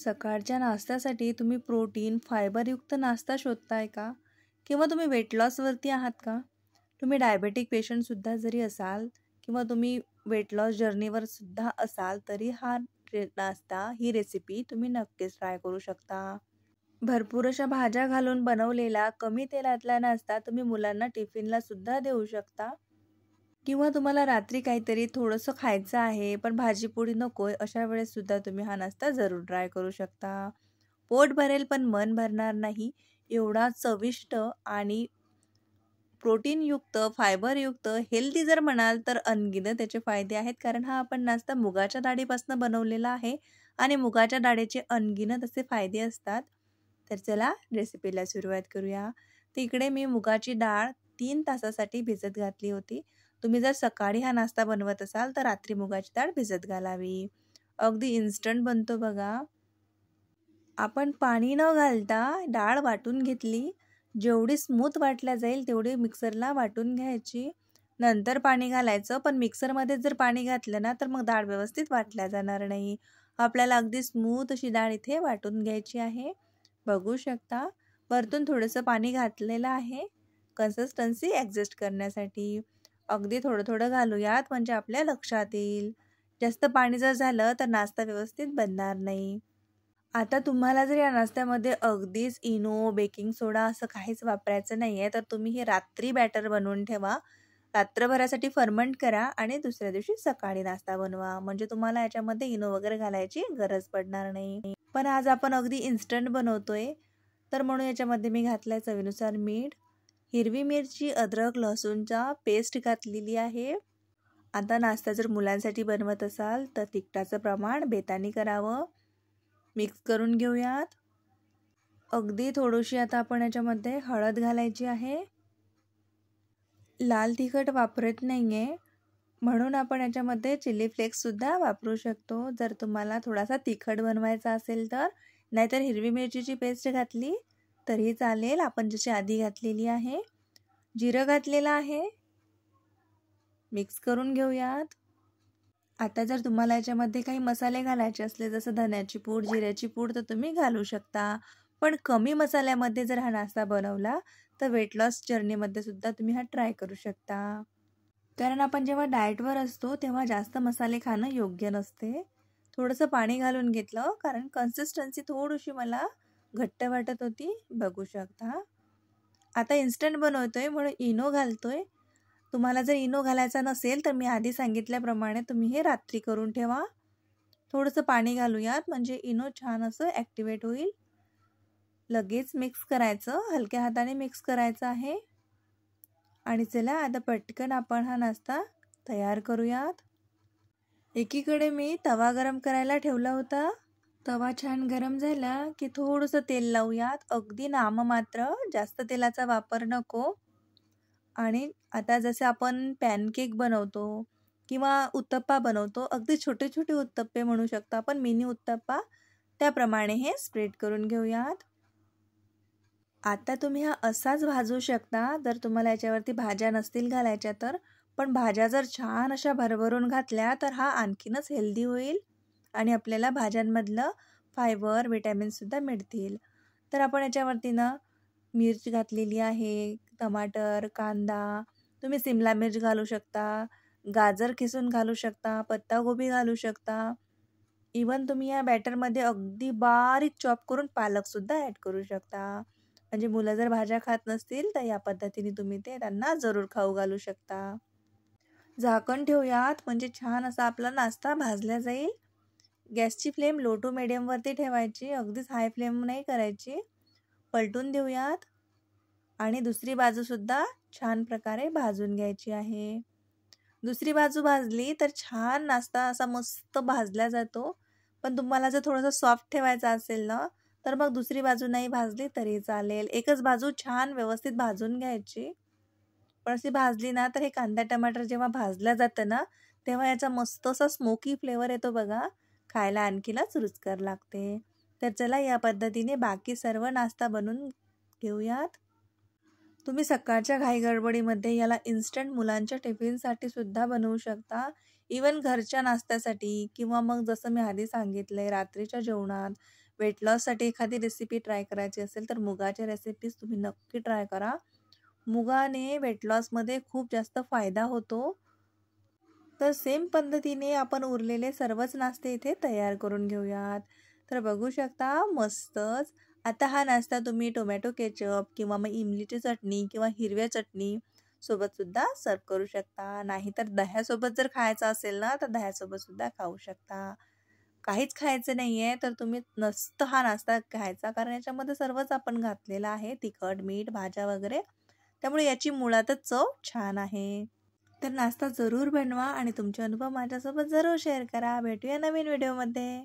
सकाळच्या नाश्त्यासाठी तुम्ही प्रोटीन, फायबरयुक्त नाश्ता शोधताय का? किंवा तुम्ही वेट लॉसवरती आहात का? तुम्ही डायबेटिक पेशंटसुद्धा जरी असाल किंवा तुम्ही वेट लॉस जर्नीवर सुद्धा असाल तरी हा नाश्ता, ही रेसिपी तुम्ही नक्कीच ट्राय करू शकता. भरपूर अशा भाज्या घालून बनवलेला कमी तेलातला नाश्ता तुम्ही मुलांना टिफिनला सुद्धा देऊ शकता. किंवा तुम्हाला रात्री काहीतरी थोडंसं खायचं आहे, पण भाजी-पोळी नकोय, अशा वेळेससुद्धा तुम्ही हा नाश्ता जरूर ट्राय करू शकता. पोट भरेल पण मन भरणार नाही, एवढा चविष्ट आणि प्रोटीनयुक्त, फायबरयुक्त, हेल्दी जर म्हणाल तर अनगिनत त्याचे फायदे आहेत. कारण हा आपण नाश्ता मुगाच्या डाळीपासून बनवलेला आहे आणि मुगाच्या डाळीचे अनगिनत असे फायदे असतात. तर चला रेसिपीला सुरुवात करूया. तर इकडे मी मुगाची डाळ 3 तासासाठी भिजत घातली होती. तुम्ही जर सकाळी हा नाश्ता बनवत असाल तर रात्री मुगाची डाळ भिजत घालावी. अगदी इन्स्टंट बनतो बघा. आपण पाणी न घालता डाळ वाटून घेतली. जेवढी स्मूथ वाटल्या जाईल तेवढी मिक्सरला वाटून घ्यायची. नंतर पाणी घालायचं, पण मिक्सरमध्ये जर पाणी घातलं ना तर मग डाळ व्यवस्थित वाटल्या जाणार नाही. आपल्याला अगदी स्मूथ अशी डाळ इथे वाटून घ्यायची आहे. बघू शकता वरतून थोडंसं पाणी घातलेलं आहे कन्सिस्टन्सी ॲडजस्ट करण्यासाठी. अगदी थोडं-थोडं घालूयात म्हणजे आपल्या लक्षात येईल. जास्त पाणी जर झालं तर नाश्ता व्यवस्थित बनणार नाही. आता तुम्हाला जर या नाश्त्यामध्ये अगदीच इनो, बेकिंग सोडा असं काहीच वापरायचं नाही आहे, तर तुम्ही हे रात्री बॅटर बनवून ठेवा. रात्रभरासाठी फर्मंट करा आणि दुसऱ्या दिवशी सकाळी नाश्ता बनवा. म्हणजे तुम्हाला याच्यामध्ये इनो वगैरे घालायची गरज पडणार नाही. पण आज आपण अगदी इन्स्टंट बनवतोय, तर म्हणून याच्यामध्ये मी घातलं आहे चवीनुसार मीठ, हिरवी मिरची, अद्रक, लसूणचा पेस्ट घातलेली आहे. आता नाश्ता जर मुलांसाठी बनवत असाल तर तिखटाचं प्रमाण बेताने करावं. मिक्स करून घेऊयात. अगदी थोडीशी आता आपण याच्यामध्ये हळद घालायची आहे. लाल तिखट वापरत नाही आहे, म्हणून आपण याच्यामध्ये चिली फ्लेक्ससुद्धा वापरू शकतो जर तुम्हाला थोडासा तिखट बनवायचा असेल तर. नाहीतर हिरवी मिरचीची पेस्ट घातली तरीही चालेल, आपण जशी आधी घातलेली आहे. जिरं घातलेलं आहे. मिक्स करून घेऊयात. आता जर तुम्हाला याच्यामध्ये काही मसाले घालायचे असले जसं धन्याची पूड, जिऱ्याची पूड तर तुम्ही घालू शकता. पण कमी मसाल्यामध्ये जर हा नाश्ता बनवला तर वेट लॉस जर्नीमध्ये सुद्धा तुम्ही हा ट्राय करू शकता. कारण आपण जेव्हा डाएटवर असतो तेव्हा जास्त मसाले खाणं योग्य नसते. थोडंसं पाणी घालून घेतलं कारण कन्सिस्टन्सी थोडीशी मला घट्ट वाटत होती. बघू शकता. आता इन्स्टंट बनवतोय म्हणून इनो घालतोय. तुम्हाला जर इनो घालायचा नसेल तर मी आधी सांगितल्याप्रमाणे तुम्ही हे रात्री करून ठेवा. थोडंसं पाणी घालूयात म्हणजे इनो छान असं ॲक्टिवेट होईल. लगेच मिक्स करायचं, हलक्या हाताने मिक्स करायचं आहे. आणि चला आता पटकन आपण हा नाश्ता तयार करूयात. एकीकडे मी तवा गरम करायला ठेवला होता. तवा छान गरम झाला की थोडंसं तेल लावूयात. अगदी नाममात्र, जास्त तेलाचा वापर नको. आणि आता जसे आपण पॅनकेक बनवतो किंवा उत्तप्पा बनवतो, अगदी छोटे छोटे उत्तप्पे म्हणू शकतो आपण, मिनी उत्तप्पा, त्याप्रमाणे हे स्प्रेड करून घेऊयात. आता तुम्ही हा असाच भाजू शकता जर तुम्हाला याच्यावरती भाज्या नसतील घालायच्या तर. पण भाज्या जर छान अशा भरभरून घातल्या तर हा आणखीनच हेल्दी होईल आणि आपल्याला भाज्यांमधलं फायबर, विटॅमिन्ससुद्धा मिळतील. तर आपण याच्यावरती ना मिरची घातलेली आहे, टमाटर, कांदा, तुम्ही सिमला मिर्च घालू शकता, गाजर किसून घालू शकता, पत्तागोबी घालू शकता. इवन तुम्ही या बॅटरमध्ये अगदी बारीक चॉप करून पालकसुद्धा ॲड करू शकता. म्हणजे मुलं जर भाज्या खात नसतील तर या पद्धतीने तुम्ही ते त्यांना जरूर खाऊ घालू शकता. झाकण ठेवूयात म्हणजे छान असा आपला नाश्ता भाजला जाईल. गॅसची फ्लेम लो टू मिडियमवरती ठेवायची, अगदीच हाय फ्लेम नाही करायची. पलटून देऊयात आणि दुसरी बाजूसुद्धा छान प्रकारे भाजून घ्यायची आहे. दुसरी बाजू भाजली तर छान नाश्ता असा मस्त भाजला जातो. पण तुम्हाला जर थोडंसं सॉफ्ट ठेवायचा असेल ना तर मग दुसरी बाजू नाही भाजली तरी चालेल. एकच बाजू छान व्यवस्थित भाजून घ्यायची. पण अशी भाजली ना तर हे कांदा टमाटर जेव्हा भाजलं जातं ना तेव्हा याचा मस्त असा स्मोकी फ्लेवर येतो बघा. खायला आणखीनच रुचकर लागते. तर चला या पद्धतीने बाकी सर्व नाश्ता बनवून घेऊयात. तुम्ही सकाळच्या घाईगडबडीमध्ये याला इन्स्टंट मुलांच्या टिफिनसाठी सुद्धा बनवू शकता. इवन घरच्या नाश्त्यासाठी किंवा मग जसं मी आधी सांगितलंय रात्रीच्या जेवणात वेट लॉससाठी एखादी रेसिपी ट्राय करायची असेल तर मुगाच्या रेसिपीज तुम्ही नक्की ट्राय करा. मुगाने वेट लॉसमध्ये खूप जास्त फायदा होतो. तर सेम पद्धतीने आपण उरलेले सर्वच नाश्ते इथे तयार करून घेऊयात. तर बघू शकता मस्तच. आता हा नाश्ता तुम्ही टोमॅटो केचप किंवा मग इमलीची चटणी किंवा हिरव्या चटणी सोबत सुद्धा सर्व करू शकता. नाहीतर दह्यासोबत जर खायचा असेल ना, तर दह्यासोबत सुद्धा खाऊ शकता. काहीच खायचं नाहीये तर तुम्ही नसतं हा नाश्ता खायचा, कारण याच्यामध्ये सर्वच आपण घातलेलं आहे. तिखट, मीठ, भाज्या वगैरे. त्यामुळे याची मुळातच चव छान आहे. तर नाश्ता जरूर बनवा आणि तुमचे अनुभव माझ्यासोबत जरूर शेअर करा. भेटूया नवीन व्हिडिओमध्ये.